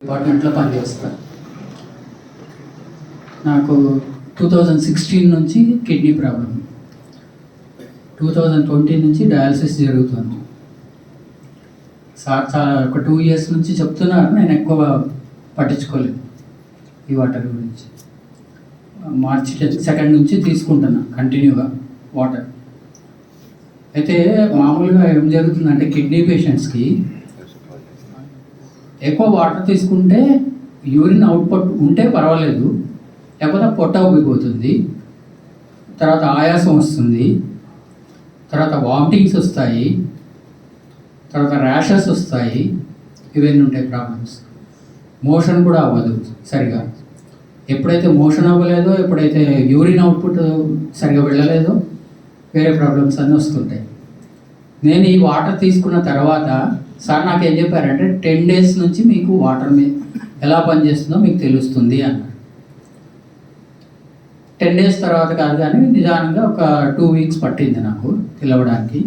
డిపార్ట్మెంట్లో పనిచేస్తా. నాకు 2016 నుంచి కిడ్నీ ప్రాబ్లం, 2020 నుంచి డయాలసిస్ జరుగుతుంది. సార్ ఒక 2 years నుంచి చెప్తున్నారు, నేను ఎక్కువ పట్టించుకోలేదు ఈ వాటర్ గురించి. మార్చి 2 నుంచి తీసుకుంటున్నా కంటిన్యూగా వాటర్. అయితే మామూలుగా ఏం జరుగుతుందంటే కిడ్నీ పేషెంట్స్కి ఎక్కువ వాటర్ తీసుకుంటే యూరిన్ అవుట్పుట్ ఉంటే పర్వాలేదు, లేకపోతే పొట్ట ఉబ్బిపోతుంది, తర్వాత ఆయాసం వస్తుంది, తర్వాత వామిటింగ్స్ వస్తాయి, తర్వాత ర్యాషెస్ వస్తాయి. ఇవన్నీ ఉంటాయి ప్రాబ్లమ్స్. మోషన్ కూడా అవ్వదు సరిగా. ఎప్పుడైతే మోషన్ అవ్వలేదో, ఎప్పుడైతే యూరిన్ అవుట్పుట్ సరిగా వెళ్ళలేదో వేరే ప్రాబ్లమ్స్ అన్నీ వస్తుంటాయి. నేను ఈ వాటర్ తీసుకున్న తర్వాత సార్ నాకు ఏం చెప్పారంటే 10 days నుంచి మీకు వాటర్ మీద ఎలా పనిచేస్తుందో మీకు తెలుస్తుంది అన్నారు. 10 days తర్వాత కాదు కానీ నిదానంగా ఒక 2 weeks పట్టింది నాకు తెలవడానికి.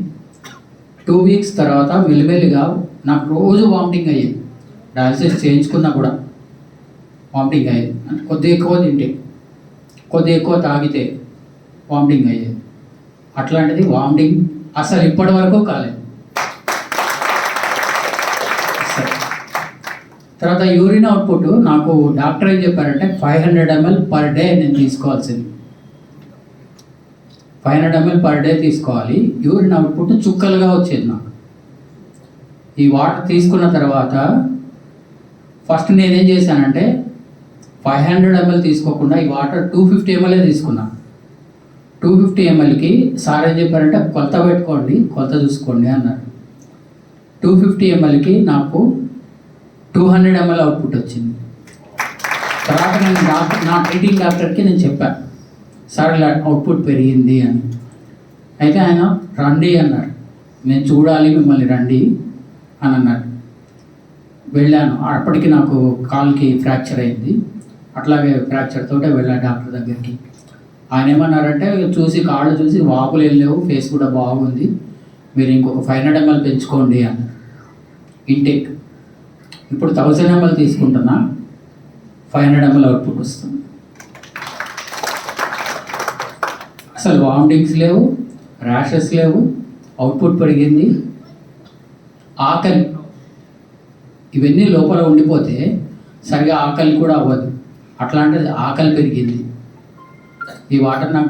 2 weeks తర్వాత మెల్లిమెల్లిగా నాకు రోజు వామిటింగ్ అయ్యేది. డయాలసిస్ చేయించుకున్నా కూడా వామిటింగ్ అయ్యేది. అంటే కొద్దిగా ఎక్కువ తింటే, కొద్దిగా ఎక్కువ తాగితే వామిటింగ్ అయ్యేది. అట్లాంటిది వామిటింగ్ అసలు ఇప్పటి వరకు కాలేదు. తర్వాత యూరిన్ అవుట్పుట్ నాకు డాక్టర్ ఏం చెప్పారంటే 500 ml per day నేను తీసుకోవాల్సింది. 500 ml per day తీసుకోవాలి. యూరిన్ అవుట్పుట్ చుక్కలుగా వచ్చేది నాకు. ఈ వాటర్ తీసుకున్న తర్వాత ఫస్ట్ నేనేం చేశానంటే 500 ml తీసుకోకుండా ఈ వాటర్ 250 ml తీసుకున్నా. 250 mlకి సార్ ఏం చెప్పారంటే కొలత పెట్టుకోండి, కొలత చూసుకోండి అన్నారు. 250 mlకి నాకు 200 ml అవుట్పుట్ వచ్చింది. తర్వాత నేను నా ట్రీటింగ్ డాక్టర్కి నేను చెప్పాను, సార్ ఇలా అవుట్పుట్ పెరిగింది అని. అయితే ఆయన రండి అన్నారు, నేను చూడాలి మిమ్మల్ని రండి అని అన్నారు. వెళ్ళాను. అప్పటికి నాకు కాల్కి ఫ్రాక్చర్ అయింది. అట్లాగే ఫ్రాక్చర్ తోటే వెళ్ళాను డాక్టర్ దగ్గరికి. ఆయన ఏమన్నారంటే చూసి కాళ్ళు చూసి వాపులు వెళ్ళలేవు, ఫేస్ కూడా బాగుంది, మీరు ఇంకొక 500 ml పెంచుకోండి అన్నారు. ఇంటేక్ ఇప్పుడు 1000 ml తీసుకుంటున్నా, 500 ml అవుట్పుట్ వస్తుంది. అసలు వామిటింగ్స్ లేవు, ర్యాషెస్ లేవు, అవుట్పుట్ పెరిగింది. ఆకలి, ఇవన్నీ లోపల ఉండిపోతే సరిగా ఆకలి కూడా అవ్వదు, అట్లాంటిది ఆకలి పెరిగింది. ఈ వాటర్ నాకు